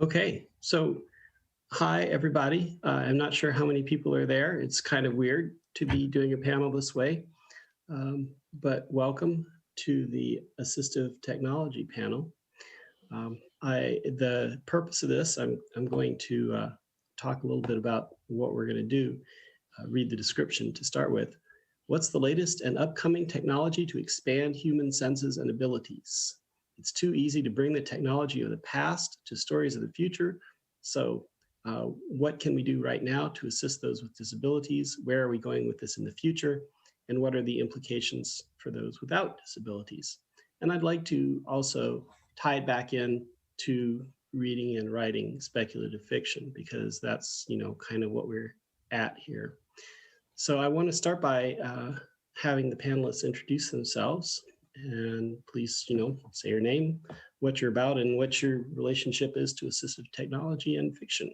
Okay, so hi everybody. I'm not sure how many people are there. It's kind of weird to be doing a panel this way, but welcome to the Assistive Technology panel. The purpose of this, I'm going to talk a little bit about what we're going to do. Read the description to start with. What's the latest and upcoming technology to expand human senses and abilities? It's too easy to bring the technology of the past to stories of the future. So what can we do right now to assist those with disabilities? Where are we going with this in the future? And what are the implications for those without disabilities? And I'd like to also tie it back in to reading and writing speculative fiction, because that's, kind of what we're at here. So I want to start by having the panelists introduce themselves, and please, say your name, what you're about, and what your relationship is to assistive technology and fiction.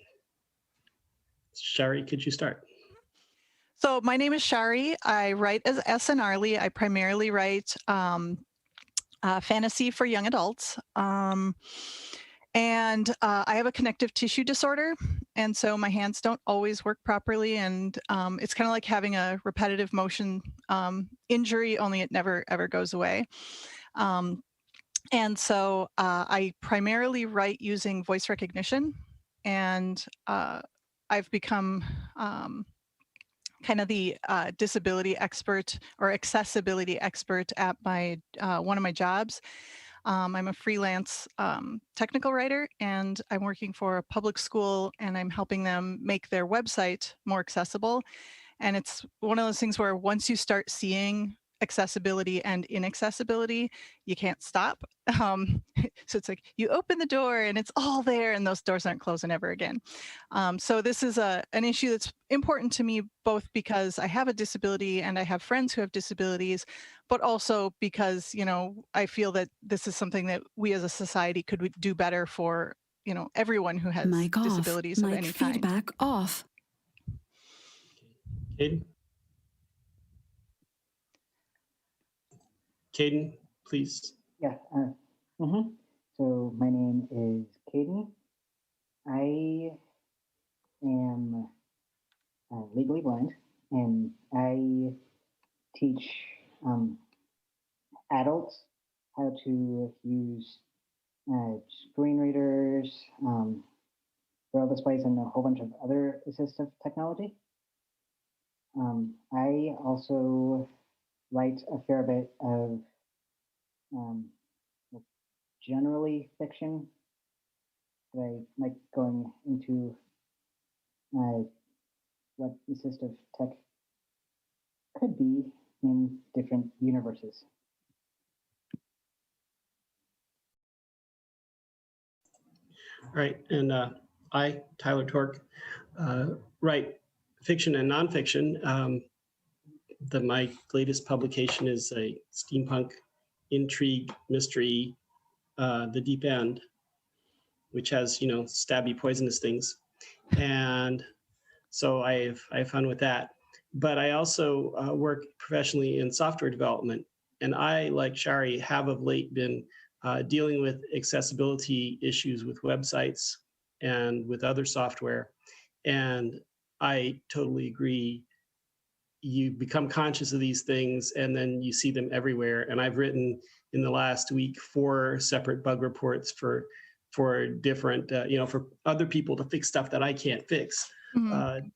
Shari, could you start? So my name is Shari. I write as SNRly. I primarily write fantasy for young adults. And I have a connective tissue disorder, and so my hands don't always work properly, and it's kind of like having a repetitive motion injury, only it never ever goes away. And so I primarily write using voice recognition, and I've become kind of the disability expert or accessibility expert at my one of my jobs. I'm a freelance technical writer, and I'm working for a public school, and I'm helping them make their website more accessible. And it's one of those things where once you start seeing accessibility and inaccessibility, you can't stop. So it's like you open the door and it's all there, and those doors aren't closing ever again. So this is an issue that's important to me, both because I have a disability and I have friends who have disabilities, but also because, I feel that this is something that we as a society could do better for, everyone who has Mic off. disabilities of Mic any kind. feedback off. Caden, please. Yeah. So my name is Caden. I am legally blind, and I teach adults how to use screen readers, braille displays, and a whole bunch of other assistive technology. I also write a fair bit of generally fiction, but I like going into what assistive tech could be in different universes. All right, and I, Tyler Tork, write fiction and nonfiction. My latest publication is a steampunk intrigue mystery, The Deep End, which has, stabby poisonous things. And so I have fun with that. But I also work professionally in software development. And I, like Shari, have of late been dealing with accessibility issues with websites and with other software. And I totally agree. You become conscious of these things and then you see them everywhere. And I've written in the last week 4 separate bug reports for different, for other people to fix stuff that I can't fix. Mm-hmm.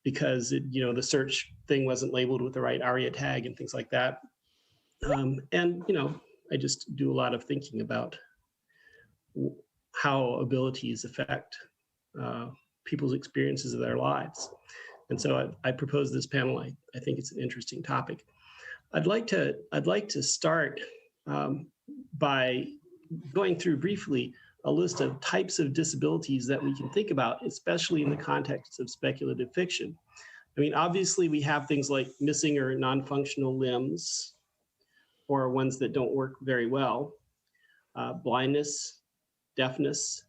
Because the search thing wasn't labeled with the right ARIA tag and things like that. And I just do a lot of thinking about how abilities affect people's experiences of their lives. And so I propose this panel. I think it's an interesting topic. I'd like to start by going through briefly a list of types of disabilities that we can think about, especially in the context of speculative fiction. I mean, obviously we have things like missing or non-functional limbs, or ones that don't work very well, blindness, deafness,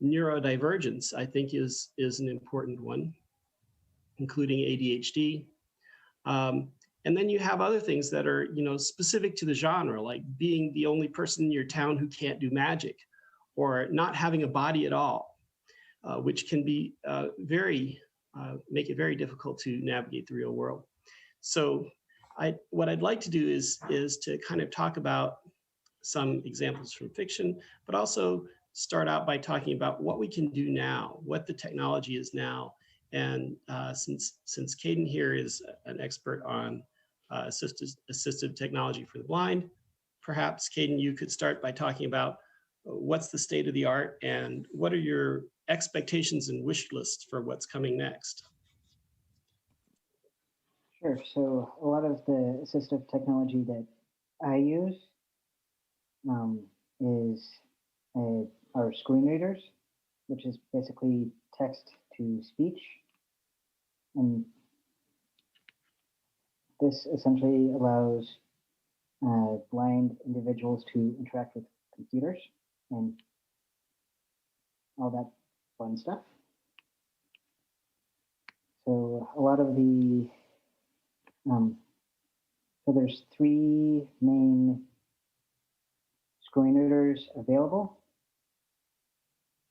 neurodivergence, I think is an important one, including ADHD. And then you have other things that are, specific to the genre, like being the only person in your town who can't do magic, or not having a body at all. which can be make it very difficult to navigate the real world. So what I'd like to do is to kind of talk about some examples from fiction, but also start out by talking about what we can do now, what the technology is now. And since Caden here is an expert on assistive technology for the blind, perhaps Caden, you could start by talking about what's the state of the art and what are your expectations and wish lists for what's coming next? Sure. So a lot of the assistive technology that I use is our screen readers, which is basically text to speech. And this essentially allows blind individuals to interact with computers and all that fun stuff. So a lot of the, so there's 3 main screen readers available.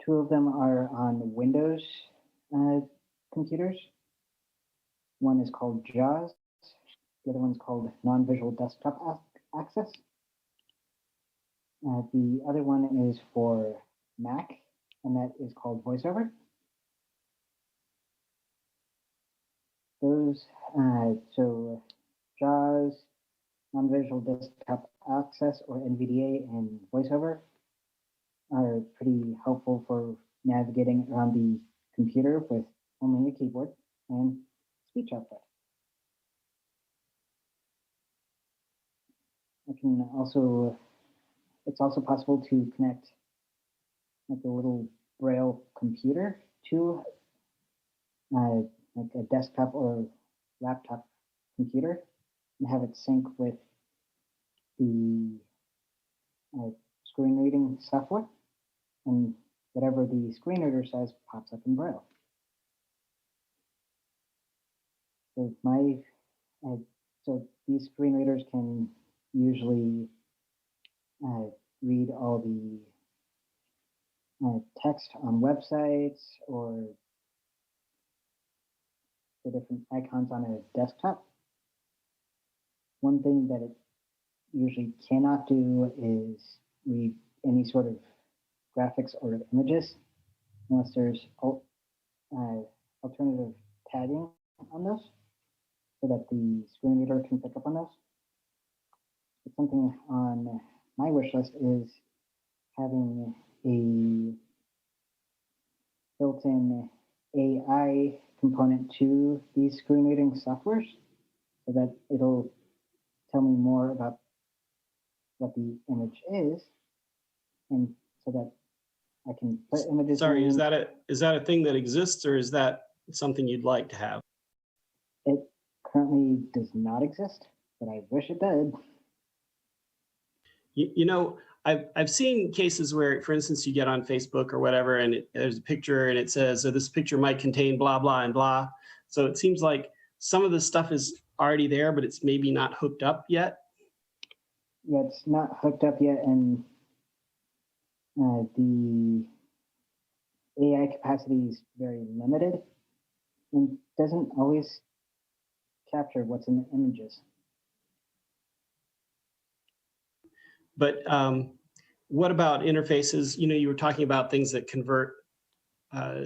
2 of them are on Windows computers. One is called JAWS. The other one's called Non-Visual Desktop Access. The other one is for Mac, and that is called VoiceOver. Those, so JAWS, Non-Visual Desktop Access, or NVDA, and VoiceOver are pretty helpful for navigating around the computer with only a keyboard and speech output. It's also possible to connect like a little Braille computer to like a desktop or laptop computer and have it sync with the screen reading software, and whatever the screen reader says pops up in Braille. So so these screen readers can usually read all the text on websites or the different icons on a desktop. One thing that it usually cannot do is read any sort of graphics or images unless there's alternative tagging on those so that the screen reader can pick up on those. But something on my wish list is having a built-in AI component to these screen reading softwares so that it'll tell me more about what the image is, and so that I can put images. Sorry, is that a thing that exists, or is that something you'd like to have? It currently does not exist, but I wish it did. You know, I've seen cases where, for instance, you get on Facebook or whatever, and there's a picture and it says, so this picture might contain blah, blah, and blah. So it seems like some of the stuff is already there, but it's maybe not hooked up yet. Yeah, it's not hooked up yet, and the AI capacity is very limited and doesn't always capture what's in the images. But what about interfaces? You know, you were talking about things that convert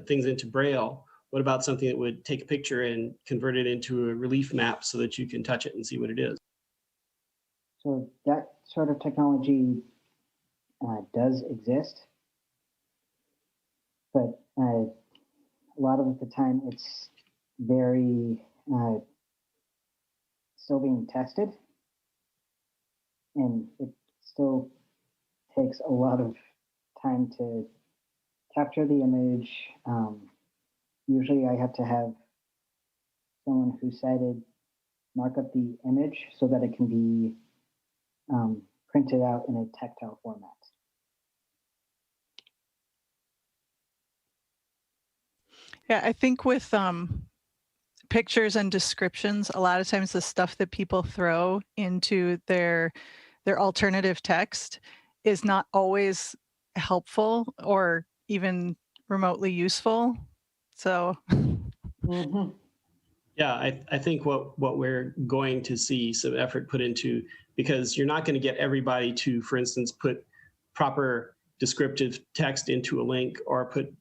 things into Braille. What about something that would take a picture and convert it into a relief map so that you can touch it and see what it is? So that sort of technology does exist, but a lot of the time it's very still being tested, and it still takes a lot of time to capture the image. Usually I have to have someone who's sighted mark up the image so that it can be printed out in a tactile format. Yeah, I think with pictures and descriptions, a lot of times the stuff that people throw into their alternative text is not always helpful or even remotely useful. So Mhm. Yeah, I think what we're going to see some effort put into, because you're not going to get everybody to, for instance, put proper descriptive text into a link or put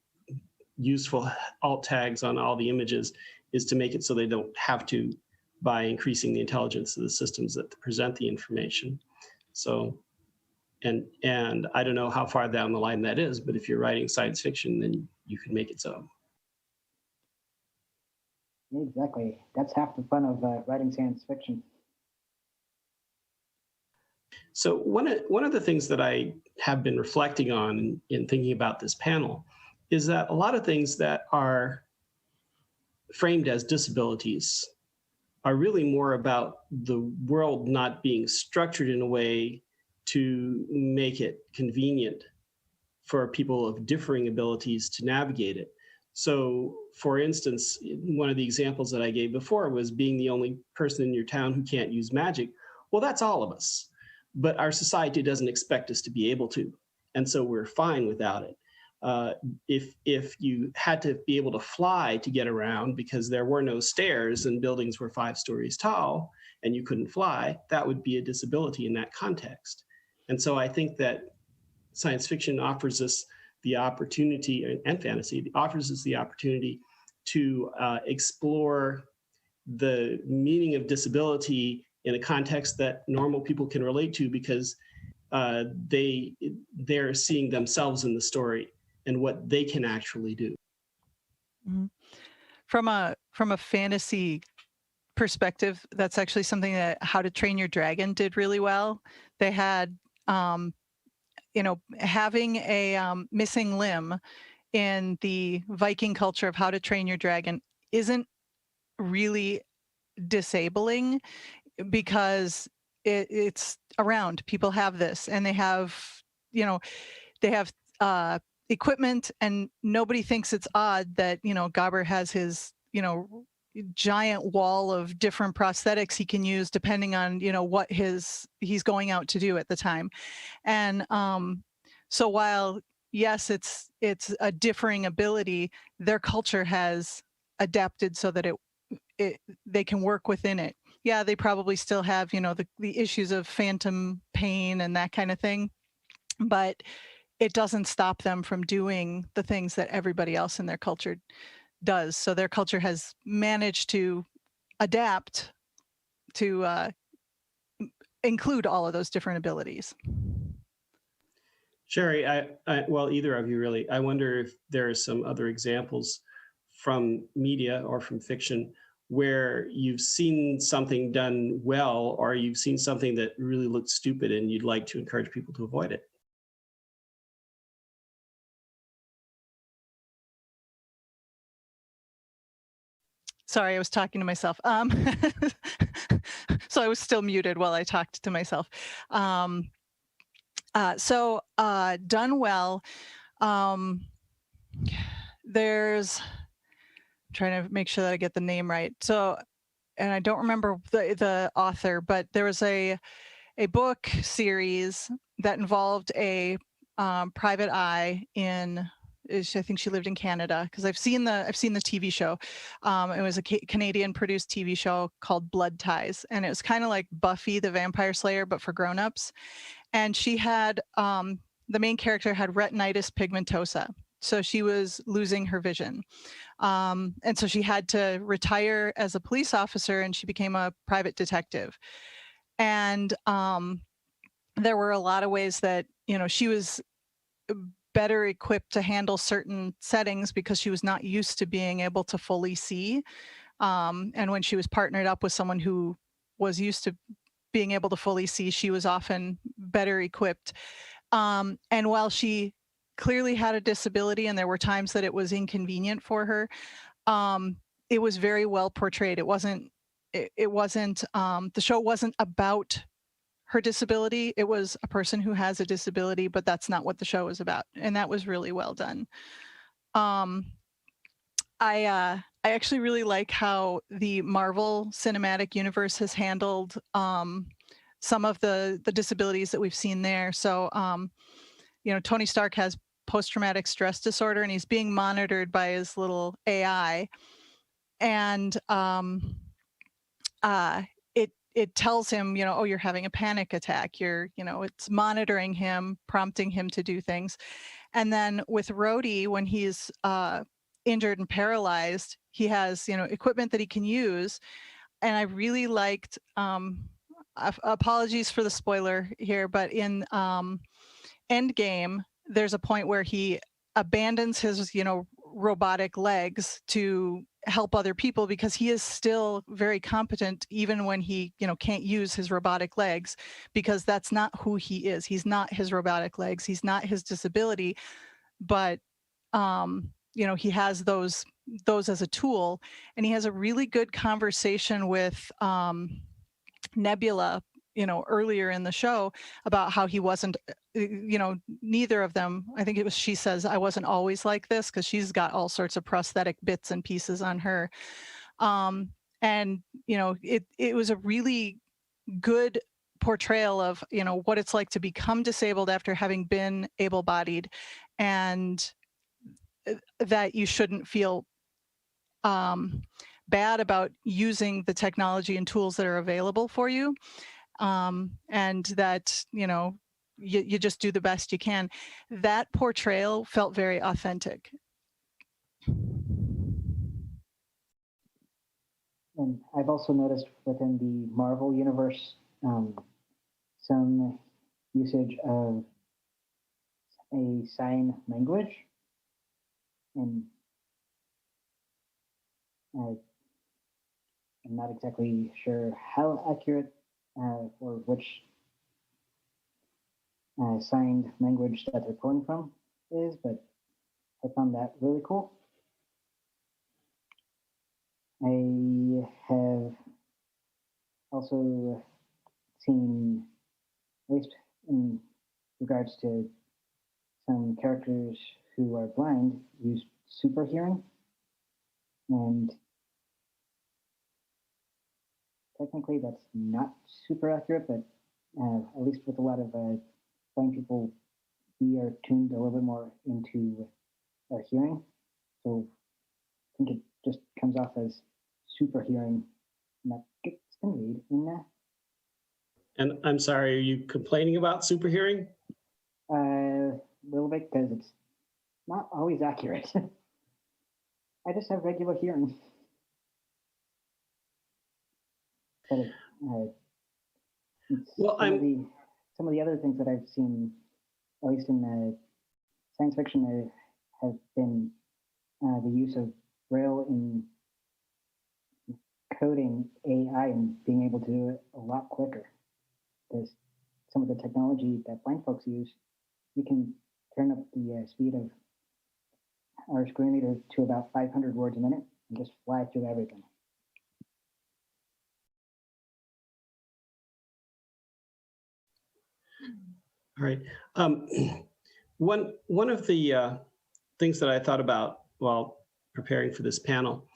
useful alt tags on all the images, is to make it so they don't have to, by increasing the intelligence of the systems that present the information. So, and I don't know how far down the line that is, but if you're writing science fiction, then you can make it so. Exactly. That's half the fun of writing science fiction. So one of the things that I have been reflecting on in thinking about this panel is that a lot of things that are framed as disabilities are really more about the world not being structured in a way to make it convenient for people of differing abilities to navigate it. So, for instance, one of the examples that I gave before was being the only person in your town who can't use magic. Well, that's all of us, but our society doesn't expect us to be able to, and so we're fine without it. Uh, if you had to be able to fly to get around because there were no stairs and buildings were 5 stories tall and you couldn't fly, that would be a disability in that context. And so I think that science fiction offers us the opportunity, and fantasy offers us the opportunity to explore the meaning of disability in a context that normal people can relate to, because they're seeing themselves in the story and what they can actually do. mhm. From a fantasy perspective, that's actually something that How to Train Your Dragon did really well. They had, having a missing limb in the Viking culture of How to Train Your Dragon isn't really disabling, because it's around. People have this, and you know, they have uh, equipment, and nobody thinks it's odd that Gabber has his giant wall of different prosthetics he can use depending on what he's going out to do at the time. And so while yes, it's a differing ability, their culture has adapted so that they can work within it. Yeah, they probably still have the issues of phantom pain and that kind of thing, but it doesn't stop them from doing the things that everybody else in their culture does. So their culture has managed to adapt to include all of those different abilities. Sherry, well, either of you really, I wonder if there are some other examples from media or from fiction where you've seen something done well, or you've seen something that really looked stupid and you'd like to encourage people to avoid it. Sorry, I was talking to myself. So I was still muted while I talked to myself. Done well. There's I'm trying to make sure that I get the name right. So, and I don't remember the author, but there was a book series that involved a private eye in. I think she lived in Canada, because I've seen the TV show. It was a Canadian produced TV show called Blood Ties, and it was kind of like Buffy the Vampire Slayer, but for grown-ups. And she had the main character had retinitis pigmentosa, so she was losing her vision, and so she had to retire as a police officer, and she became a private detective. And there were a lot of ways that she was better equipped to handle certain settings because she was not used to being able to fully see. And when she was partnered up with someone who was used to being able to fully see, she was often better equipped. And while she clearly had a disability and there were times that it was inconvenient for her, it was very well portrayed. It wasn't the show wasn't about her disability. It was a person who has a disability, but that's not what the show was about. And that was really well done. I actually really like how the Marvel Cinematic Universe has handled some of the disabilities that we've seen there. So, Tony Stark has post-traumatic stress disorder, and he's being monitored by his little AI. And it tells him, you know, oh, you're having a panic attack. It's monitoring him, prompting him to do things. And then with Rhodey, when he's injured and paralyzed, he has, equipment that he can use. And I really liked, apologies for the spoiler here, but in Endgame, there's a point where he abandons his, robotic legs to help other people, because he is still very competent even when he, can't use his robotic legs, because that's not who he is. He's not his robotic legs. He's not his disability, but he has those as a tool. And he has a really good conversation with Nebula, earlier in the show, about how he wasn't, neither of them, I think it was, she says, I wasn't always like this, because she's got all sorts of prosthetic bits and pieces on her. And, it was a really good portrayal of, what it's like to become disabled after having been able-bodied, and that you shouldn't feel bad about using the technology and tools that are available for you. And that, you just do the best you can. That portrayal felt very authentic. And I've also noticed within the Marvel universe some usage of a sign language, and I'm not exactly sure how accurate or which signed language that they're pulling from is, but I found that really cool. I have also seen, at least in regards to some characters who are blind, use super hearing, and technically that's not super accurate, but at least with a lot of blind people, we are tuned a little bit more into our hearing, so I think it just comes off as super hearing, and that gets conveyed in there. And I'm sorry, are you complaining about super hearing? A little bit, because it's not always accurate. I just have regular hearing. But Well, some of the other things that I've seen, at least in science fiction, have been the use of Braille in coding AI and being able to do it a lot quicker. Because some of the technology that blind folks use, you can turn up the speed of our screen reader to about 500 words a minute and just fly through everything. All right. One of the things that I thought about while preparing for this panel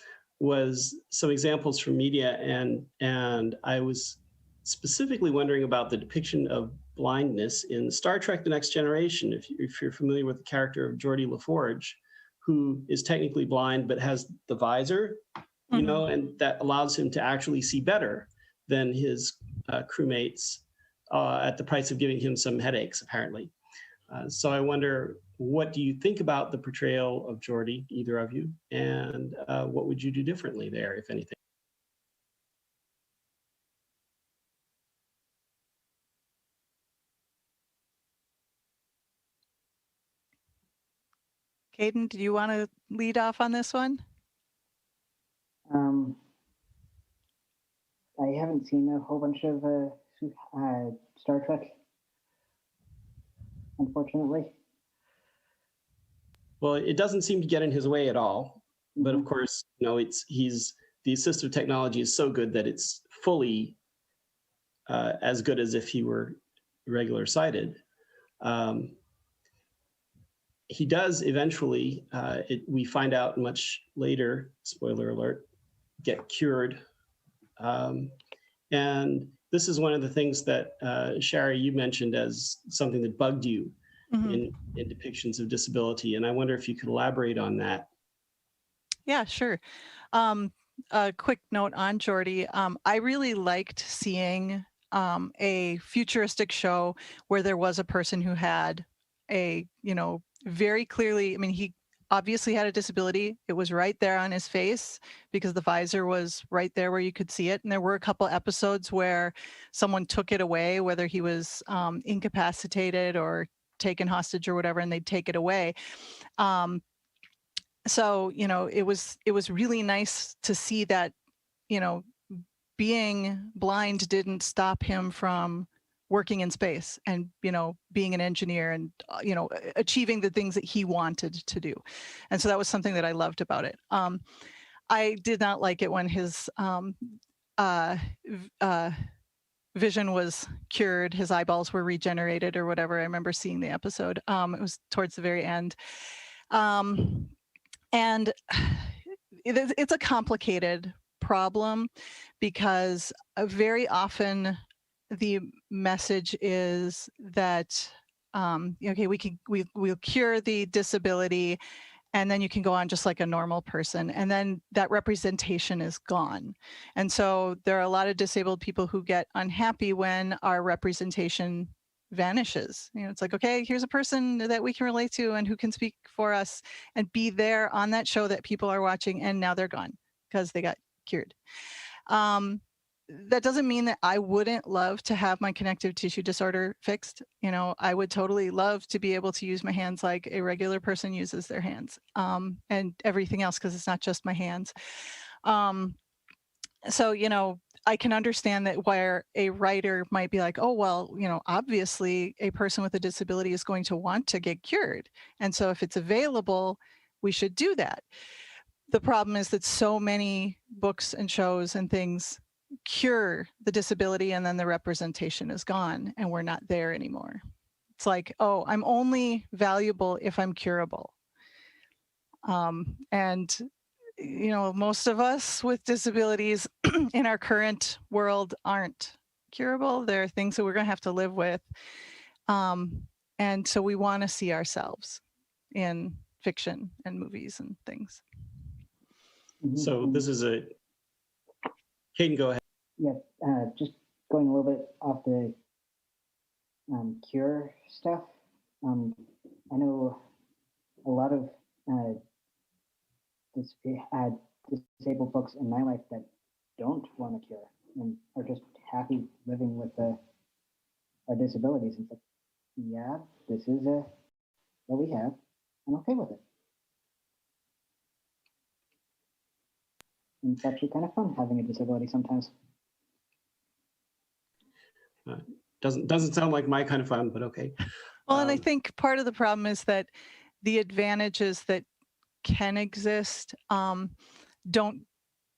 was some examples from media, and I was specifically wondering about the depiction of blindness in Star Trek: The Next Generation. If you're familiar with the character of Geordi LaForge, who is technically blind but has the visor, and that allows him to actually see better than his crewmates at the price of giving him some headaches, apparently. So I wonder, what do you think about the portrayal of Geordi, either of you, and what would you do differently there, if anything? Caden, do you want to lead off on this one? I haven't seen a whole bunch of Star Trek, unfortunately. Well, it doesn't seem to get in his way at all. But of course, the assistive technology is so good that it's fully as good as if he were regular sighted. He does eventually, we find out much later, spoiler alert, get cured. And this is one of the things that, Shari, you mentioned as something that bugged you in depictions of disability. And I wonder if you could elaborate on that. Yeah, sure. A quick note on Geordie. I really liked seeing a futuristic show where there was a person who had a, very clearly, I mean, he obviously had a disability. It was right there on his face because the visor was right there where you could see it. And there were a couple episodes where someone took it away, whether he was incapacitated or taken hostage or whatever, and they'd take it away. So, it was really nice to see that, being blind didn't stop him from working in space and, being an engineer and, achieving the things that he wanted to do. And so that was something that I loved about it. I did not like it when his vision was cured, his eyeballs were regenerated or whatever. I remember seeing the episode. It was towards the very end. And it's a complicated problem because very often the message is that, okay, we'll cure the disability and then you can go on just like a normal person. And then that representation is gone. And so there are a lot of disabled people who get unhappy when our representation vanishes. It's like, okay, here's a person that we can relate to and who can speak for us and be there on that show that people are watching, and now they're gone because they got cured. That doesn't mean that I wouldn't love to have my connective tissue disorder fixed. I would totally love to be able to use my hands like a regular person uses their hands, and everything else, because it's not just my hands. So, I can understand that where a writer might be like, oh, well, obviously a person with a disability is going to want to get cured. And so if it's available, we should do that. The problem is that so many books and shows and things cure the disability and then the representation is gone and we're not there anymore. It's like, oh, I'm only valuable if I'm curable. And most of us with disabilities in our current world aren't curable. There are things that we're going to have to live with. And so we want to see ourselves in fiction and movies and things. So this is Caden, go ahead. Yeah, just going a little bit off the cure stuff. I know a lot of disabled folks in my life that don't want a cure and are just happy living with our disabilities. It's like, yeah, this is what we have. I'm okay with it. And it's actually kind of fun having a disability sometimes. Doesn't sound like my kind of fun, but okay. Well, and I think part of the problem is that the advantages that can exist don't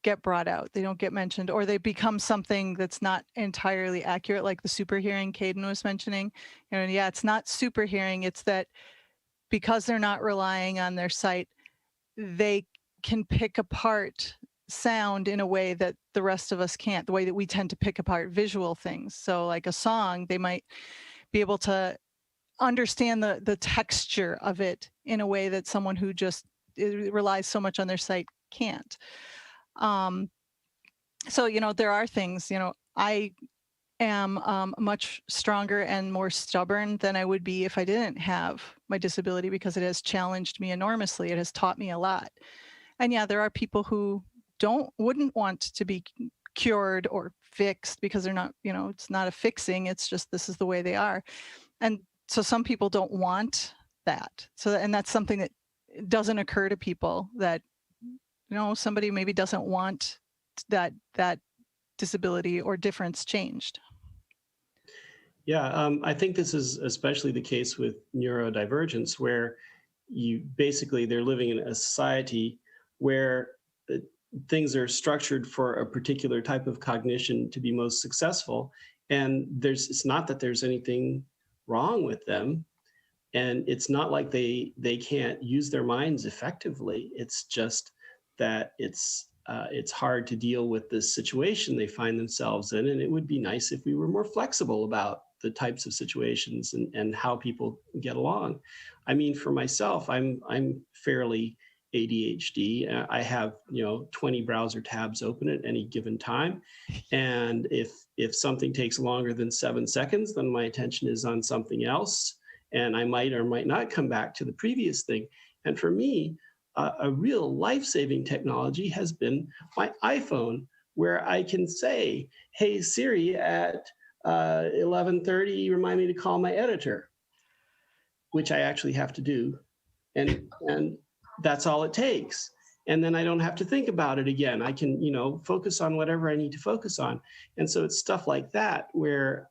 get brought out. They don't get mentioned, or they become something that's not entirely accurate, like the super hearing Caden was mentioning. Yeah, it's not super hearing. It's that because they're not relying on their sight, they can pick apart sound in a way that the rest of us can't, the way that we tend to pick apart visual things. So like a song, they might be able to understand the texture of it in a way that someone who just relies so much on their sight can't. So, there are things, I am much stronger and more stubborn than I would be if I didn't have my disability, because it has challenged me enormously. It has taught me a lot. And yeah, there are people who wouldn't want to be cured or fixed because they're not, it's not a fixing. It's just, this is the way they are. And so some people don't want that. And that's something that doesn't occur to people, that, somebody maybe doesn't want that disability or difference changed. Yeah, I think this is especially the case with neurodivergence, where they're living in a society where things are structured for a particular type of cognition to be most successful. And it's not that there's anything wrong with them. And it's not like they can't use their minds effectively. It's just that it's hard to deal with this situation they find themselves in. And it would be nice if we were more flexible about the types of situations and how people get along. I mean, for myself, I'm fairly ADHD. I have 20 browser tabs open at any given time, and if something takes longer than 7 seconds, then my attention is on something else, and I might or might not come back to the previous thing. And for me, a real life-saving technology has been my iPhone, where I can say, "Hey Siri, at 11:30, remind me to call my editor," which I actually have to do, and that's all it takes. And then I don't have to think about it again. I can, focus on whatever I need to focus on. And so it's stuff like that where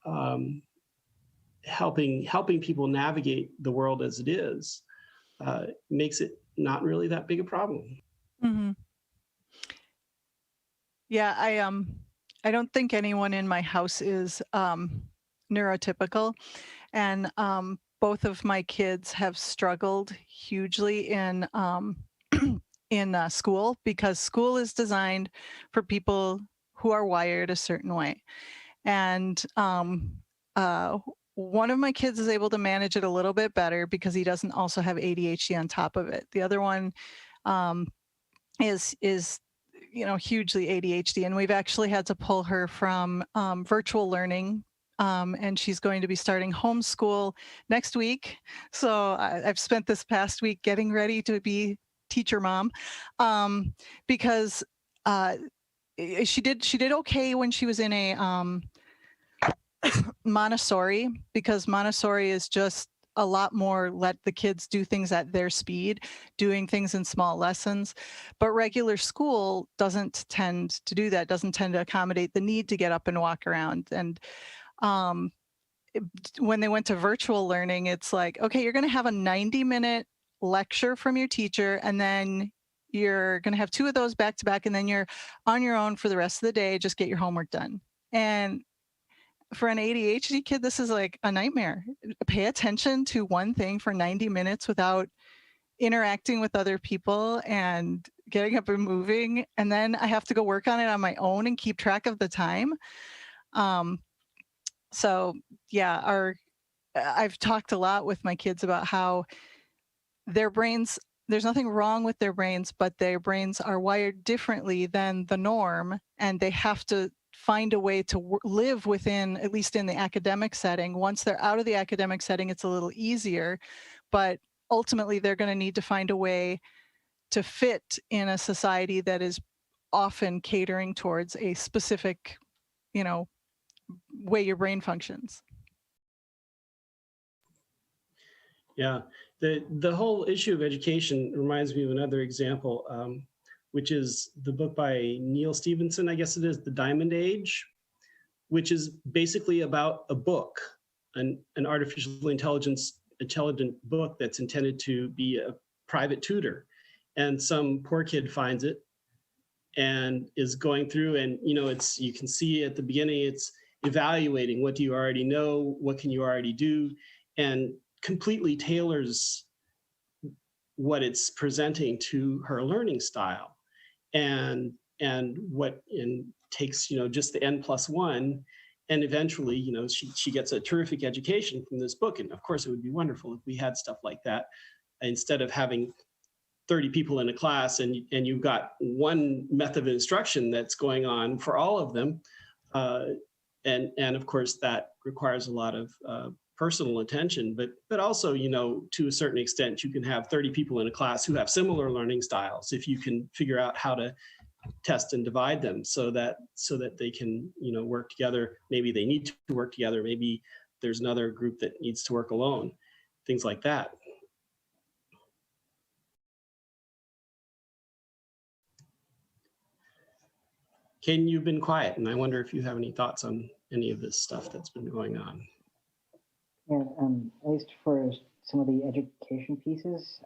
helping people navigate the world as it is makes it not really that big a problem. Mm-hmm. Yeah, I don't think anyone in my house is neurotypical, and both of my kids have struggled hugely in in school, because school is designed for people who are wired a certain way. And uh, one of my kids is able to manage it a little bit better because he doesn't also have ADHD on top of it. The other one is hugely ADHD, and we've actually had to pull her from virtual learning, and she's going to be starting homeschool next week. So I've spent this past week getting ready to be teacher mom, because she did okay when she was in a Montessori, because Montessori is just a lot more let the kids do things at their speed, doing things in small lessons. But regular school doesn't tend to do that, doesn't tend to accommodate the need to get up and walk around. And when they went to virtual learning, it's like, okay, you're going to have a 90-minute lecture from your teacher, and then you're going to have 2 of those back to back, and then you're on your own for the rest of the day. Just get your homework done. And for an ADHD kid, this is like a nightmare. Pay attention to one thing for 90 minutes without interacting with other people and getting up and moving. And then I have to go work on it on my own and keep track of the time. So yeah, I've talked a lot with my kids about how their brains, there's nothing wrong with their brains, but their brains are wired differently than the norm, and they have to find a way to live within, at least in the academic setting. Once they're out of the academic setting, it's a little easier, but ultimately they're going to need to find a way to fit in a society that is often catering towards a specific, way your brain functions. Yeah, the whole issue of education reminds me of another example, which is the book by Neil Stephenson, I guess it is, The Diamond Age, which is basically about a book, an artificial intelligent book that's intended to be a private tutor. And some poor kid finds it and is going through, and you can see at the beginning, it's evaluating what do you already know, what can you already do, and completely tailors what it's presenting to her learning style, and takes just the N+1, and eventually she gets a terrific education from this book. And of course it would be wonderful if we had stuff like that, instead of having 30 people in a class and you've got one method of instruction that's going on for all of them, and of course that requires a lot of personal attention, but also, to a certain extent, you can have 30 people in a class who have similar learning styles if you can figure out how to test and divide them so that they can, work together. Maybe they need to work together. Maybe there's another group that needs to work alone, things like that. Caden, you've been quiet, and I wonder if you have any thoughts on any of this stuff that's been going on. Yeah, at least for some of the education pieces,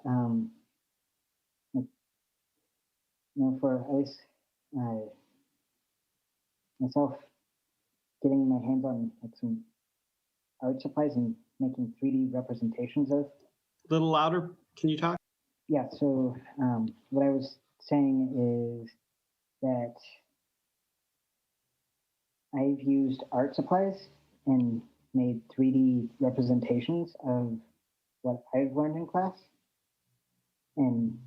for at least myself, getting my hands on some art supplies and making 3D representations of. A little louder, can you talk? Yeah, so what I was saying is that I've used art supplies and made 3D representations of what I've learned in class. And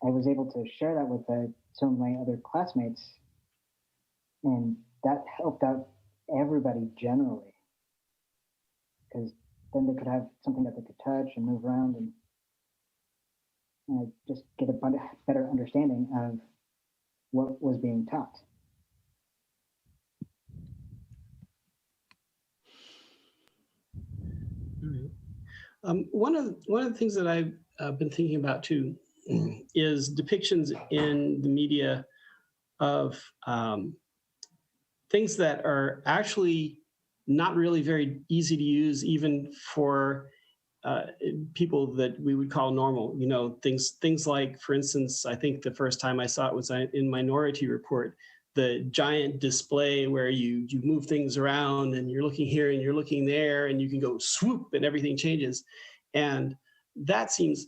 I was able to share that with some of my other classmates. And that helped out everybody generally, because then they could have something that they could touch and move around and just get a better understanding of what was being taught. One of the things that I've been thinking about too is depictions in the media of things that are actually not really very easy to use, even for people that we would call normal. You know, things like, for instance, I think the first time I saw it was in Minority Report, the giant display where you move things around and you're looking here and you're looking there and you can go swoop and everything changes. And that seems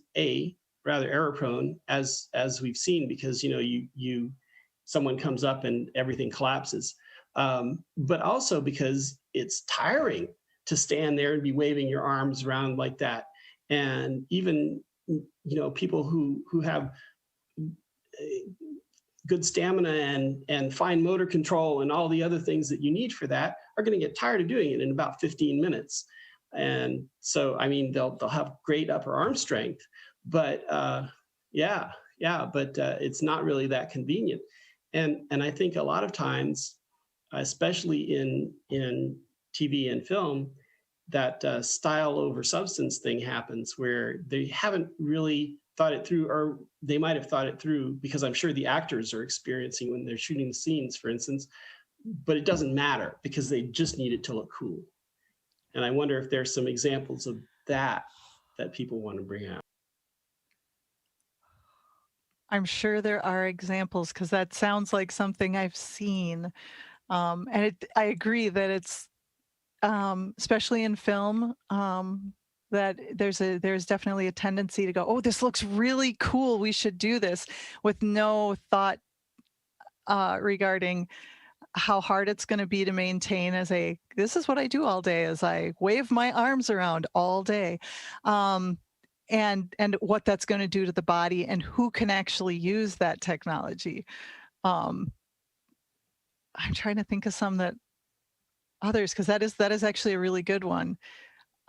rather error prone, as we've seen, because someone comes up and everything collapses. But also because it's tiring to stand there and be waving your arms around like that. And even, people who have good stamina and fine motor control and all the other things that you need for that are going to get tired of doing it in about 15 minutes. And so, I mean, they'll have great upper arm strength, but but it's not really that convenient. And I think a lot of times, especially in TV and film, that style over substance thing happens where they haven't really thought it through, or they might have thought it through, because I'm sure the actors are experiencing when they're shooting the scenes, for instance, but it doesn't matter because they just need it to look cool. And I wonder if there's some examples of that people want to bring out. I'm sure there are examples, because that sounds like something I've seen. And I agree that it's, especially in film, that there's definitely a tendency to go, oh, this looks really cool, we should do this, with no thought regarding how hard it's going to be to maintain this is what I do all day, as I wave my arms around all day. And what that's going to do to the body and who can actually use that technology. I'm trying to think of some others, because that is actually a really good one.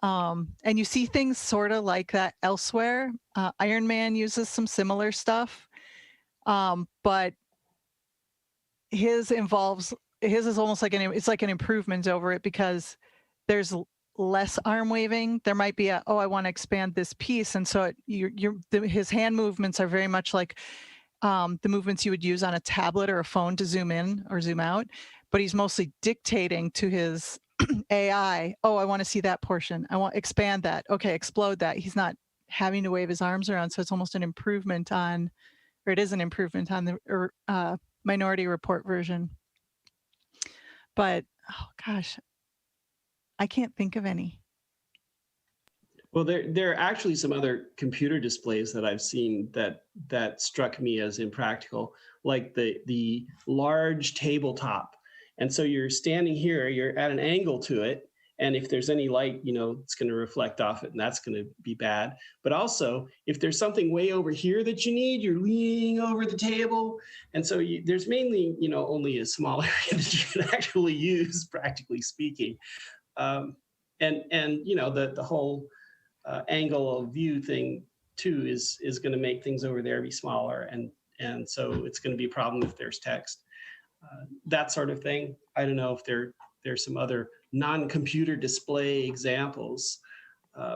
And you see things sort of like that elsewhere. Iron Man uses some similar stuff, but his is almost like it's like an improvement over it, because there's less arm waving. There might be I want to expand this piece, and so his hand movements are very much like the movements you would use on a tablet or a phone to zoom in or zoom out, but he's mostly dictating to his AI, I want to see that portion. I want to expand that. Okay, explode that. He's not having to wave his arms around. So it's almost an improvement on, or it is an improvement on the Minority Report version. But, oh gosh, I can't think of any. Well, there are actually some other computer displays that I've seen that struck me as impractical, like the large tabletop. And so you're standing here, you're at an angle to it, and if there's any light, it's going to reflect off it, and that's going to be bad. But also, if there's something way over here that you need, you're leaning over the table. And so there's mainly, only a small area that you can actually use, practically speaking. And the whole angle of view thing too is going to make things over there be smaller, and so it's going to be a problem if there's text, that sort of thing. I don't know if there's some other non-computer display examples,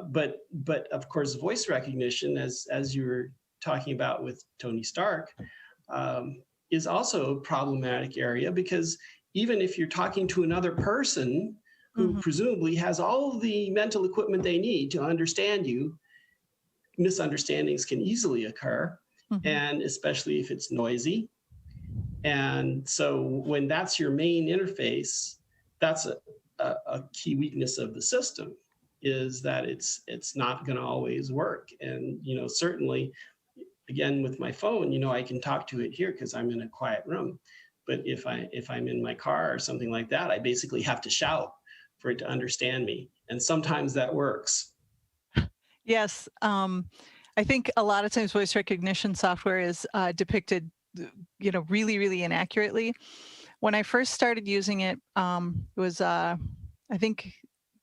but of course voice recognition, as you were talking about with Tony Stark, is also a problematic area, because even if you're talking to another person who presumably has all the mental equipment they need to understand you, misunderstandings can easily occur, and especially if it's noisy. And so when that's your main interface, that's a key weakness of the system, is that it's not going to always work. And certainly, again, with my phone, I can talk to it here because I'm in a quiet room. But if I'm in my car or something like that, I basically have to shout for it to understand me. And sometimes that works. Yes. I think a lot of times voice recognition software is depicted, really, really inaccurately. When I first started using it, it was, I think,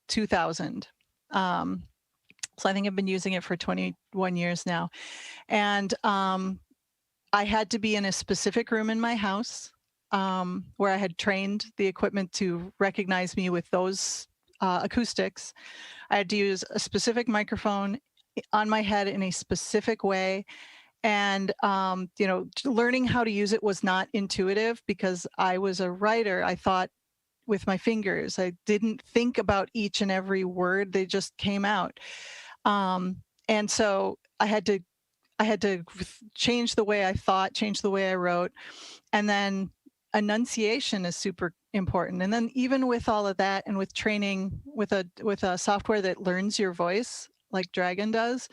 2000. So I think I've been using it for 21 years now. And I had to be in a specific room in my house where I had trained the equipment to recognize me with those acoustics. I had to use a specific microphone on my head in a specific way. And, learning how to use it was not intuitive because I was a writer. I thought with my fingers. I didn't think about each and every word. They just came out. And so I had to change the way I thought, change the way I wrote. And then enunciation is super important. And then even with all of that and with training with a software that learns your voice like Dragon does,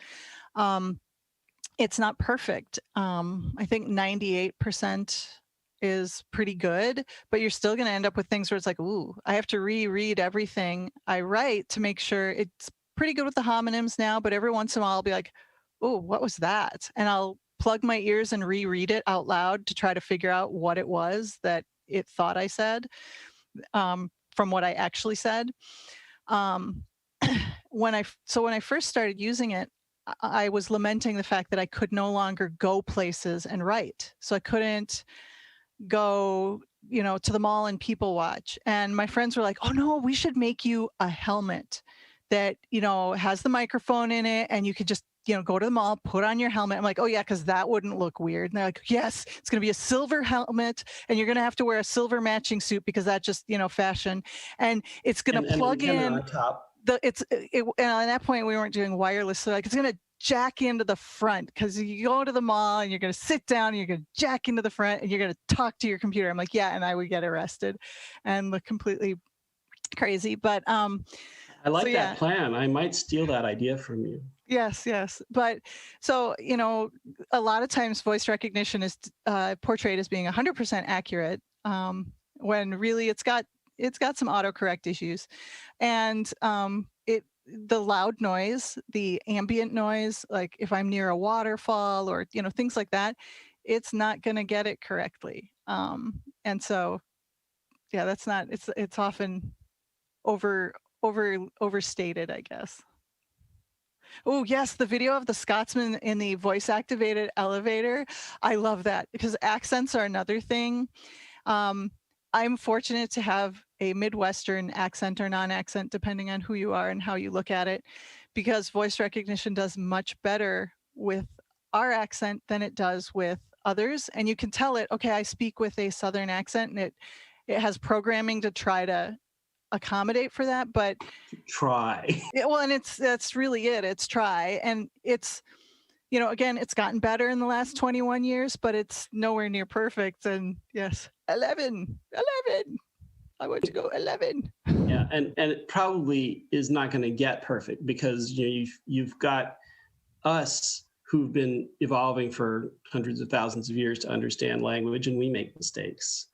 it's not perfect. I think 98% is pretty good, but you're still going to end up with things where it's like, ooh, I have to reread everything I write to make sure it's pretty good with the homonyms now. But every once in a while, I'll be like, oh, what was that? And I'll plug my ears and reread it out loud to try to figure out what it was that it thought I said from what I actually said. When I first started using it, I was lamenting the fact that I could no longer go places and write. So I couldn't go, to the mall and people watch. And my friends were like, oh no, we should make you a helmet that, has the microphone in it and you could just, go to the mall, put on your helmet. I'm like, oh yeah, because that wouldn't look weird. And they're like, yes, it's going to be a silver helmet and you're going to have to wear a silver matching suit because that's just, fashion. And it's going to plug in on top. and at that point we weren't doing wireless. So like, it's going to jack into the front because you go to the mall and you're going to sit down and you're going to jack into the front and you're going to talk to your computer. I'm like, yeah. And I would get arrested and look completely crazy. But I like so, that plan. I might steal that idea from you. Yes. But so, a lot of times voice recognition is portrayed as being 100% accurate when really it's got some autocorrect issues. And the loud noise, the ambient noise, like if I'm near a waterfall or, things like that, it's not going to get it correctly. And so, yeah, that's not, it's often overstated, I guess. Oh, yes, the video of the Scotsman in the voice activated elevator. I love that because accents are another thing. I'm fortunate to have a Midwestern accent or non-accent, depending on who you are and how you look at it, because voice recognition does much better with our accent than it does with others. And you can tell it, okay, I speak with a Southern accent, and it has programming to try to accommodate for that, but try. Well, and that's really it. It's try, and it's, again, it's gotten better in the last 21 years, but it's nowhere near perfect. And yes, 11. I want to go 11. Yeah, and it probably is not going to get perfect because you've got us who've been evolving for hundreds of thousands of years to understand language, and we make mistakes.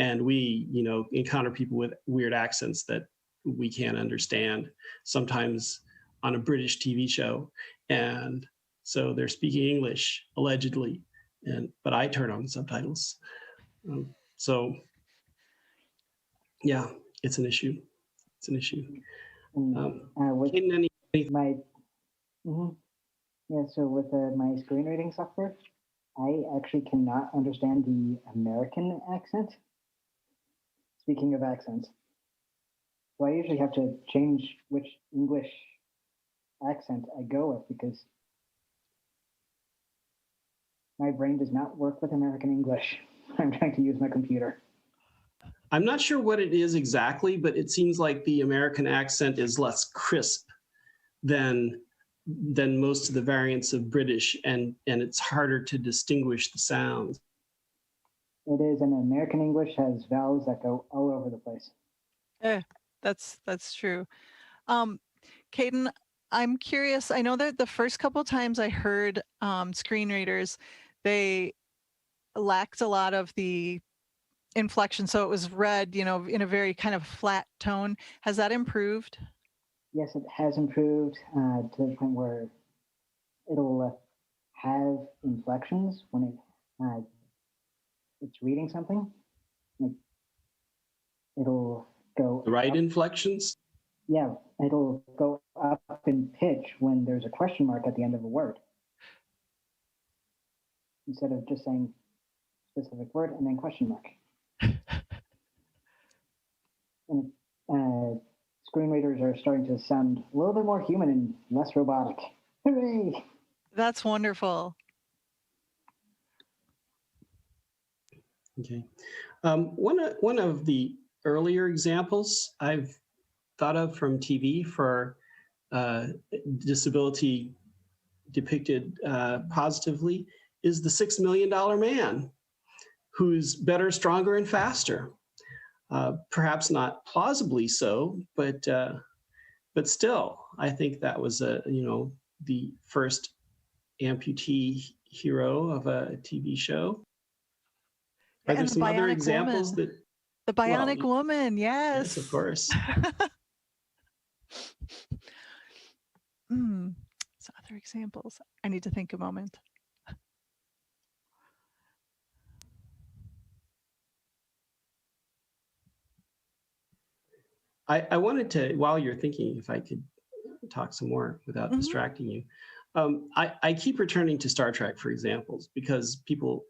And we, encounter people with weird accents that we can't understand, sometimes on a British TV show. And so they're speaking English, allegedly, but I turn on subtitles. So yeah, it's an issue. It's an issue. So with my screen reading software, I actually cannot understand the American accent. Speaking of accents, so I usually have to change which English accent I go with because my brain does not work with American English. I'm trying to use my computer. I'm not sure what it is exactly, but it seems like the American accent is less crisp than most of the variants of British, and it's harder to distinguish the sounds. It is, and American English has vowels that go all over the place. Yeah, that's true. Caden, I'm curious. I know that the first couple times I heard screen readers, they lacked a lot of the inflection. So it was read, you know, in a very kind of flat tone. Has that improved? Yes, it has improved to the point where it'll have inflections when it's reading something. Like it'll go The right up. inflections? Yeah, it'll go up in pitch when there's a question mark at the end of a word. Instead of just saying specific word and then question mark. And screen readers are starting to sound a little bit more human and less robotic. Hooray! That's wonderful. Okay. One of the earlier examples I've thought of from TV for disability depicted positively is the $6 Million Man, who's better, stronger, and faster. Perhaps not plausibly so, but still, I think that was the first amputee hero of a TV show. Are there And the some other bionic examples woman. that? The bionic Well, woman, yes. Yes, of course. So other examples. I need to think a moment. I wanted to, while you're thinking, if I could talk some more without distracting you. I keep returning to Star Trek for examples because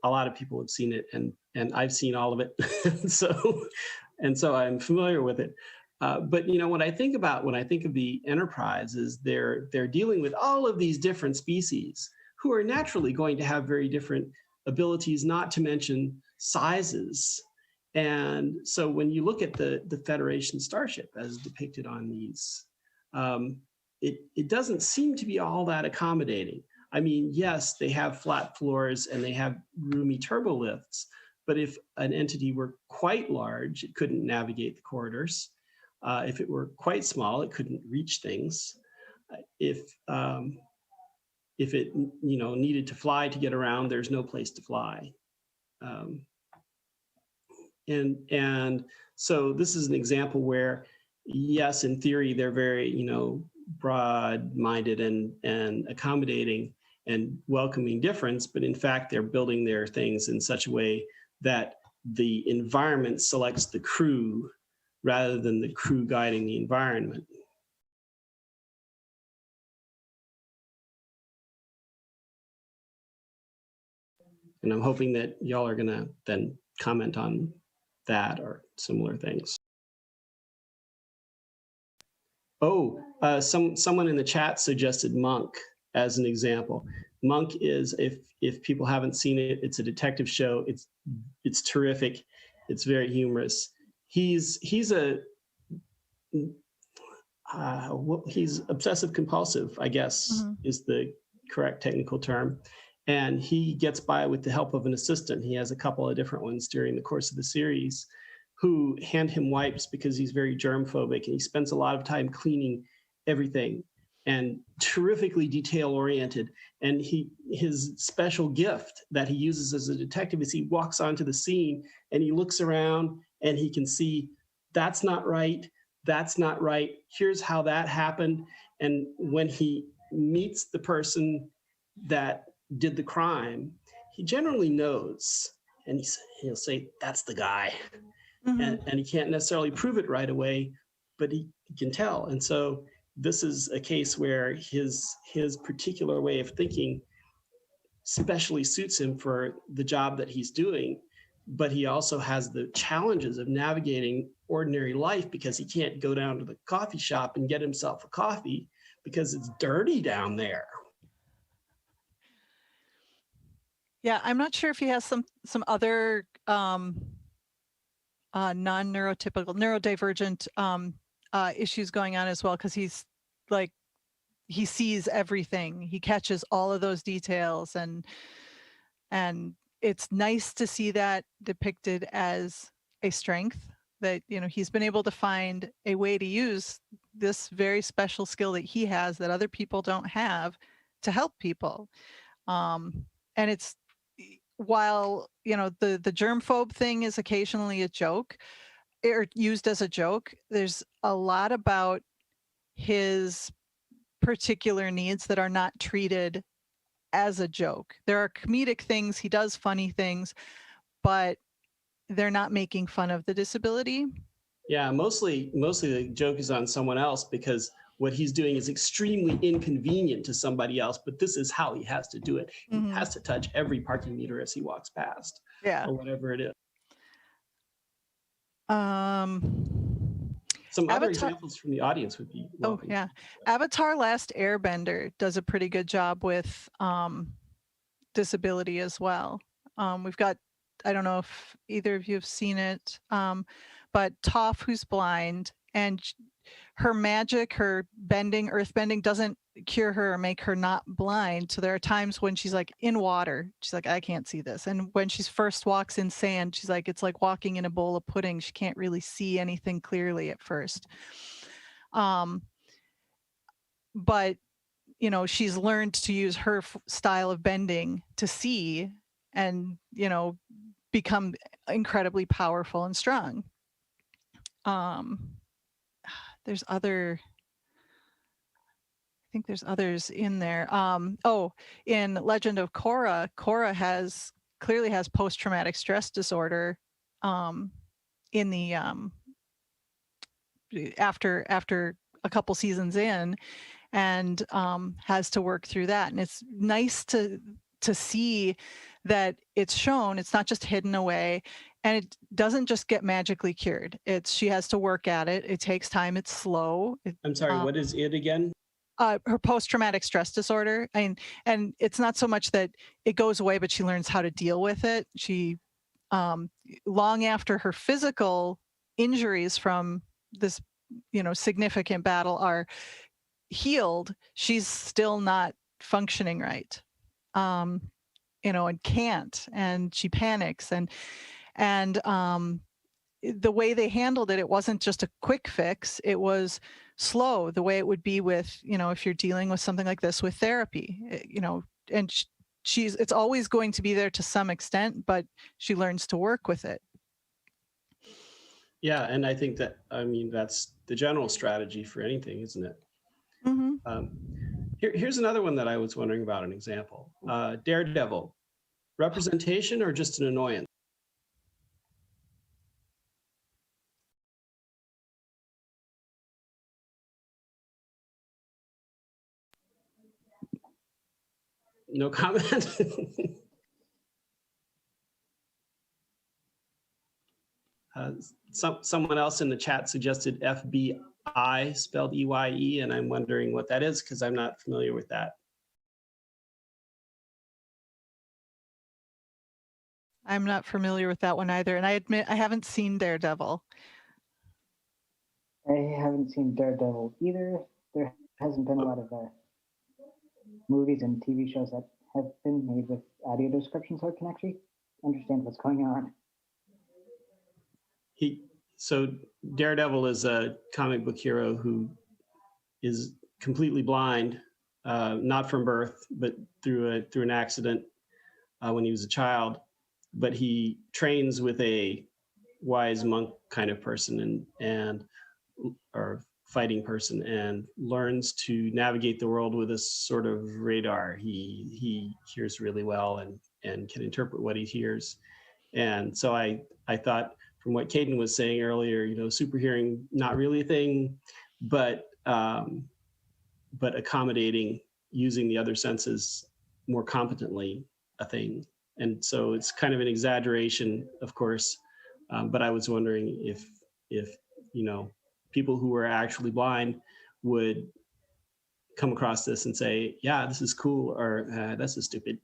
a lot of people have seen it, and I've seen all of it, so I'm familiar with it. But you know, what I think about when I think of the Enterprise is they're dealing with all of these different species who are naturally going to have very different abilities, not to mention sizes. And so when you look at the Federation starship as depicted on these, it doesn't seem to be all that accommodating. I mean, yes, they have flat floors and they have roomy turbo lifts, but if an entity were quite large, it couldn't navigate the corridors. If it were quite small, it couldn't reach things. If it needed to fly to get around, there's no place to fly. And so this is an example where, yes, in theory, they're very, broad-minded and accommodating and welcoming difference, but in fact, they're building their things in such a way that the environment selects the crew rather than the crew guiding the environment. And I'm hoping that y'all are gonna then comment on that or similar things. Oh, someone in the chat suggested Monk as an example. Monk is, if people haven't seen it, it's a detective show. It's terrific. It's very humorous. He's obsessive compulsive, I guess, is the correct technical term. And he gets by with the help of an assistant. He has a couple of different ones during the course of the series who hand him wipes because he's very germ phobic, and he spends a lot of time cleaning everything and terrifically detail oriented. And his special gift that he uses as a detective is he walks onto the scene and he looks around and he can see that's not right, here's how that happened. And when he meets the person that did the crime, he generally knows, and he'll say, that's the guy. And he can't necessarily prove it right away, but he can tell. And so this is a case where his particular way of thinking specially suits him for the job that he's doing, but he also has the challenges of navigating ordinary life because he can't go down to the coffee shop and get himself a coffee because it's dirty down there. Yeah, I'm not sure if he has some other non-neurotypical, neurodivergent issues going on as well, because he's like, he sees everything, he catches all of those details, and it's nice to see that depicted as a strength, that he's been able to find a way to use this very special skill that he has that other people don't have to help people. And it's while, you know, the germphobe thing is occasionally a joke or used as a joke, there's a lot about his particular needs that are not treated as a joke. There are comedic things, he does funny things, but they're not making fun of the disability. Yeah, mostly the joke is on someone else because what he's doing is extremely inconvenient to somebody else, but this is how he has to do it. He Mhm. has to touch every parking meter as he walks past Yeah. or whatever it is. Some other Avatar. examples from the audience would be Oh welcome. yeah, Avatar: Last Airbender does a pretty good job with disability as well. We've got, I don't know if either of you have seen it, but Toph, who's blind, and her magic, her bending, earth bending, doesn't cure her or make her not blind. So there are times when she's like in water, she's like, I can't see this. And when she's first walks in sand, she's like, it's like walking in a bowl of pudding. She can't really see anything clearly at first. But you know, she's learned to use her style of bending to see and, you know, become incredibly powerful and strong. There's other, I think there's others in there. Oh, in Legend of Korra, Korra clearly has post-traumatic stress disorder in the after a couple seasons in, and has to work through that. And it's nice to see that it's shown, it's not just hidden away, and it doesn't just get magically cured. She has to work at it. It takes time. It's slow. I'm sorry, what is it again? Her post-traumatic stress disorder. And it's not so much that it goes away, but she learns how to deal with it. She, long after her physical injuries from this, you know, significant battle are healed, she's still not functioning right, you know, and can't, and she panics, and the way they handled it, it wasn't just a quick fix, it was slow, the way it would be with, you know, if you're dealing with something like this with therapy, you know, and it's always going to be there to some extent, but she learns to work with it. Yeah, and I think that, I mean, that's the general strategy for anything, isn't it? Mm-hmm. Here's another one that I was wondering about, an example. Daredevil, representation or just an annoyance? No comment? Someone else in the chat suggested FBI, spelled EYE, and I'm wondering what that is because I'm not familiar with that. I'm not familiar with that one either, and I admit I haven't seen Daredevil. I haven't seen Daredevil either. There hasn't been a lot of movies and TV shows that have been made with audio description, so I can actually understand what's going on. So Daredevil is a comic book hero who is completely blind, not from birth, but through an accident when he was a child. But he trains with a wise monk kind of person or fighting person, and learns to navigate the world with a sort of radar. He hears really well and can interpret what he hears. And so I thought, from what Caden was saying earlier, you know, super hearing, not really a thing, but accommodating, using the other senses more competently, a thing. And so it's kind of an exaggeration, of course, but I was wondering if you know, people who are actually blind would come across this and say, yeah, this is cool, or this is stupid.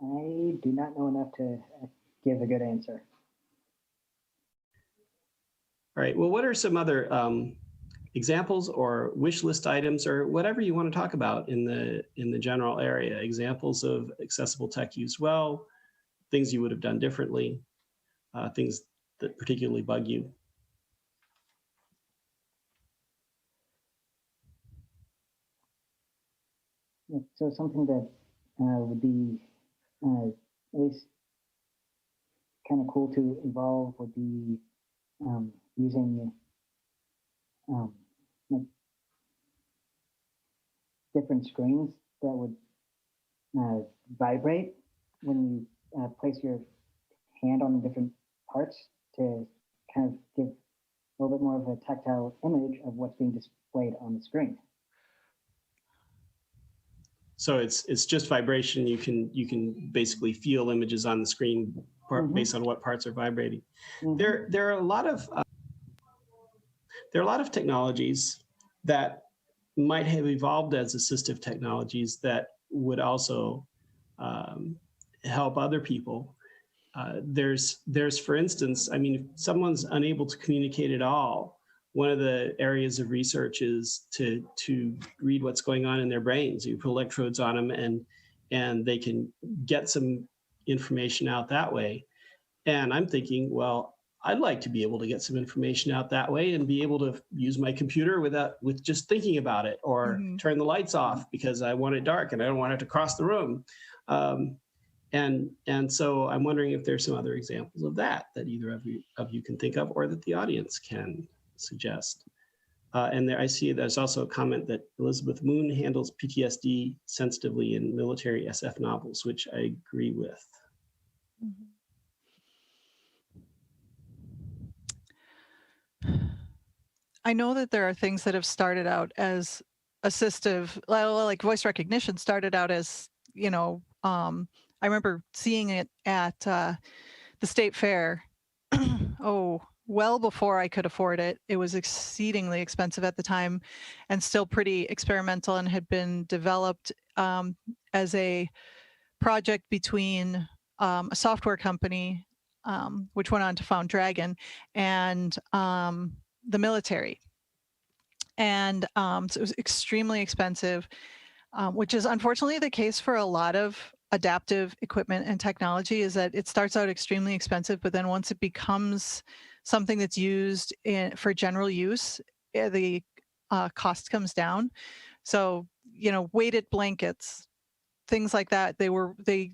I do not know enough to give a good answer. All right, well, what are some other examples or wish list items or whatever you want to talk about in the general area? Examples of accessible tech used well, things you would have done differently, things that particularly bug you. So something that would be at least kind of cool to evolve would be using like different screens that would vibrate when you place your hand on different parts to kind of give a little bit more of a tactile image of what's being displayed on the screen. So it's just vibration. You can basically feel images on the screen based on what parts are vibrating. There are a lot of technologies that might have evolved as assistive technologies that would also help other people. There's for instance, I mean, if someone's unable to communicate at all, one of the areas of research is to read what's going on in their brains. You put electrodes on them and they can get some information out that way. And I'm thinking, well, I'd like to be able to get some information out that way and be able to use my computer with just thinking about it, or turn the lights off because I want it dark and I don't want it to cross the room. And so I'm wondering if there's some other examples of that either of you can think of, or that the audience can suggest. And there I see there's also a comment that Elizabeth Moon handles PTSD sensitively in military SF novels, which I agree with. I know that there are things that have started out as assistive, like voice recognition started out as, I remember seeing it at the state fair. Well before I could afford it. It was exceedingly expensive at the time and still pretty experimental, and had been developed as a project between a software company, which went on to found Dragon, and the military. And so it was extremely expensive, which is unfortunately the case for a lot of adaptive equipment and technology, is that it starts out extremely expensive, but then once it becomes something that's used for general use, the cost comes down. So, weighted blankets, things like that, they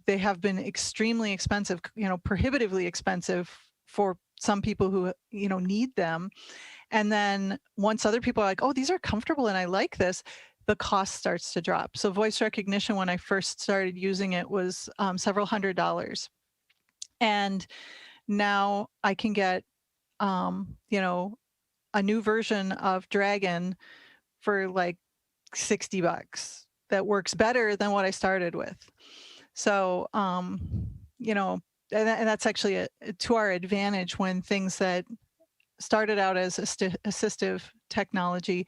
have been extremely expensive, prohibitively expensive for some people who, need them. And then once other people are like, oh, these are comfortable and I like this, the cost starts to drop. So voice recognition, when I first started using it, was several $100s. And now I can get, a new version of Dragon for like $60 that works better than what I started with. So, and that's actually to our advantage when things that started out as assistive technology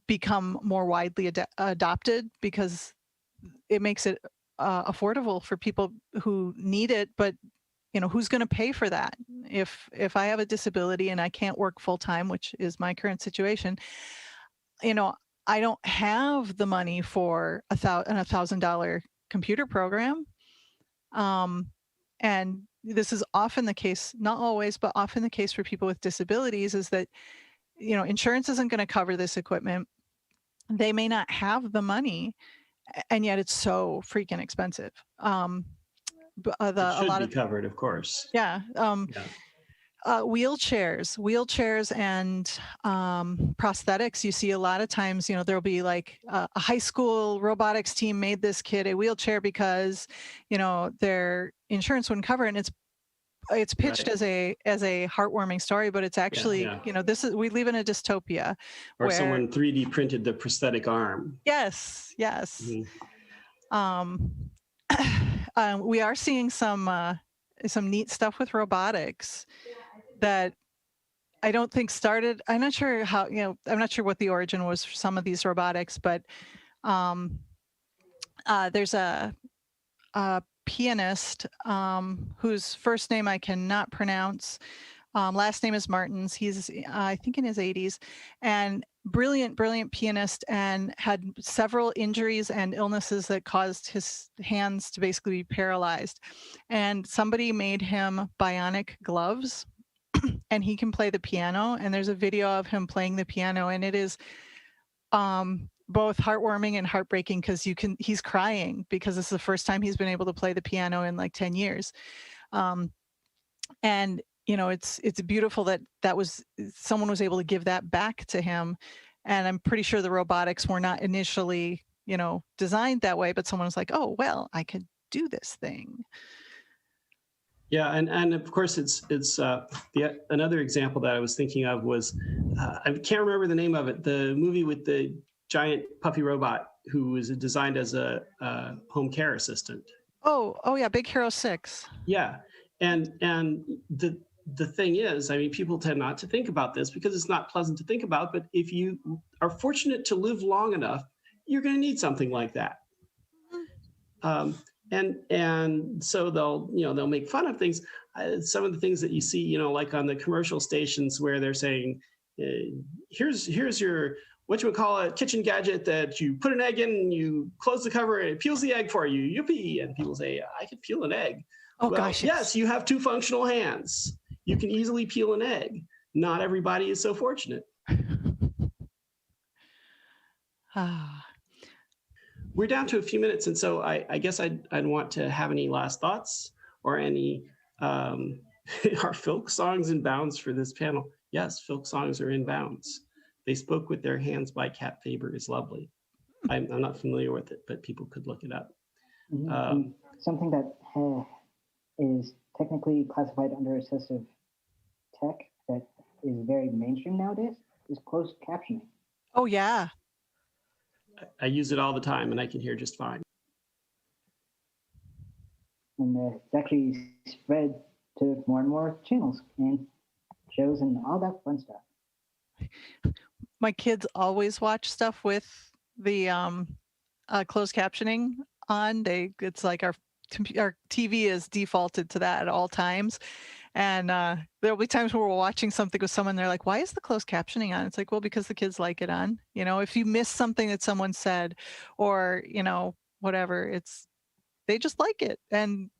become more widely adopted, because it makes it affordable for people who need it. But who's going to pay for that? If I have a disability and I can't work full time, which is my current situation, I don't have the money for a $1,000 computer program. And this is often the case, not always, but often the case for people with disabilities, is that, insurance isn't going to cover this equipment. They may not have the money, and yet it's so freaking expensive. It should be covered, of course. Yeah. Wheelchairs and prosthetics. You see a lot of times, there'll be like a high school robotics team made this kid a wheelchair because, their insurance wouldn't cover it. And it's pitched as a heartwarming story, but it's actually, we live in a dystopia. Or where someone 3D printed the prosthetic arm. Yes. Mm-hmm. We are seeing some neat stuff with robotics that I don't think started. I'm not sure how, I'm not sure what the origin was for some of these robotics, but there's a pianist whose first name I cannot pronounce. Last name is Martins. He's, I think, in his 80s, and brilliant pianist, and had several injuries and illnesses that caused his hands to basically be paralyzed. And somebody made him bionic gloves, and he can play the piano. And there's a video of him playing the piano, and it is both heartwarming and heartbreaking because he's crying because this is the first time he's been able to play the piano in like 10 years. And it's beautiful that was someone was able to give that back to him. And I'm pretty sure the robotics were not initially, designed that way, but someone was like, oh, well, I could do this thing. Yeah, and of course another example that I was thinking of was I can't remember the name of it. The movie with the giant puffy robot who was designed as a home care assistant. Oh yeah, Big Hero 6. Yeah, and the thing is, I mean, people tend not to think about this because it's not pleasant to think about. But if you are fortunate to live long enough, you're going to need something like that. And so they'll make fun of things. Some of the things that you see, like on the commercial stations where they're saying, here's your kitchen gadget that you put an egg in, and you close the cover, and it peels the egg for you. Yippee! And people say, I can peel an egg. Oh, well, gosh. Yes, you have 2 functional hands. You can easily peel an egg. Not everybody is so fortunate. We're down to a few minutes, and so I guess I'd want to have any last thoughts or any are folk songs in bounds for this panel? Yes, folk songs are in bounds. They Spoke with Their Hands by Cat Faber is lovely. I'm not familiar with it, but people could look it up. Something that is technically classified under assistive tech that is very mainstream nowadays is closed captioning. Oh, yeah. I use it all the time, and I can hear just fine. And it's actually spread to more and more channels and shows and all that fun stuff. My kids always watch stuff with the closed captioning on. It's like our TV is defaulted to that at all times. And there'll be times where we're watching something with someone, they're like, why is the closed captioning on? It's like, well, because the kids like it on. If you miss something that someone said or, whatever, they just like it. And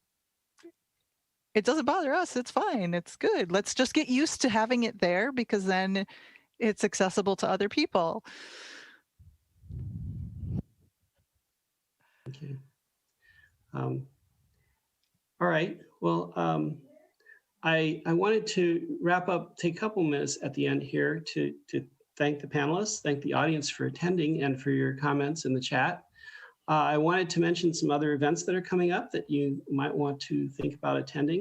it doesn't bother us. It's fine. It's good. Let's just get used to having it there because then it's accessible to other people. Okay. All right. Well, I wanted to wrap up, take a couple minutes at the end here to thank the panelists, thank the audience for attending and for your comments in the chat. I wanted to mention some other events that are coming up that you might want to think about attending.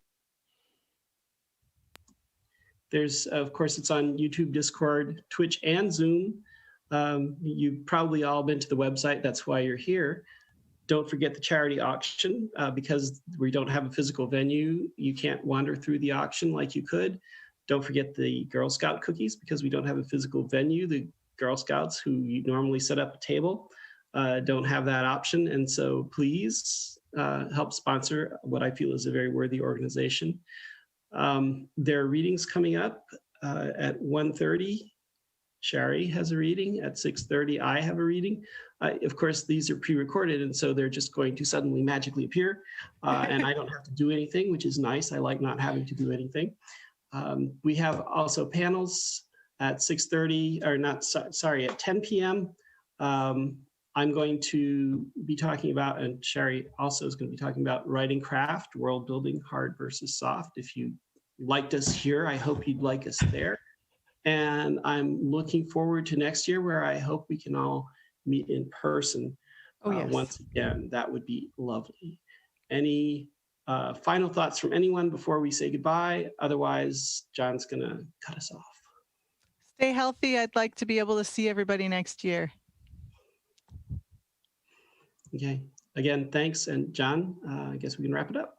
There's, of course, it's on YouTube, Discord, Twitch, and Zoom. You've probably all been to the website. That's why you're here. Don't forget the charity auction because we don't have a physical venue. You can't wander through the auction like you could. Don't forget the Girl Scout cookies because we don't have a physical venue. The Girl Scouts who you normally set up a table don't have that option. And so please help sponsor what I feel is a very worthy organization. There are readings coming up at 1:30. Shari has a reading at 6:30. I have a reading. Of course, these are pre-recorded, and so they're just going to suddenly magically appear, and I don't have to do anything, which is nice. I like not having to do anything. We have also panels at 6:30, or not, sorry, at 10 p.m. I'm going to be talking about, and Shari also is going to be talking about writing craft, world building, hard versus soft. If you liked us here, I hope you'd like us there. And I'm looking forward to next year where I hope we can all meet in person. Oh, yes. Once again. That would be lovely. Any final thoughts from anyone before we say goodbye? Otherwise, John's going to cut us off. Stay healthy. I'd like to be able to see everybody next year. Okay. Again, thanks. And John, I guess we can wrap it up.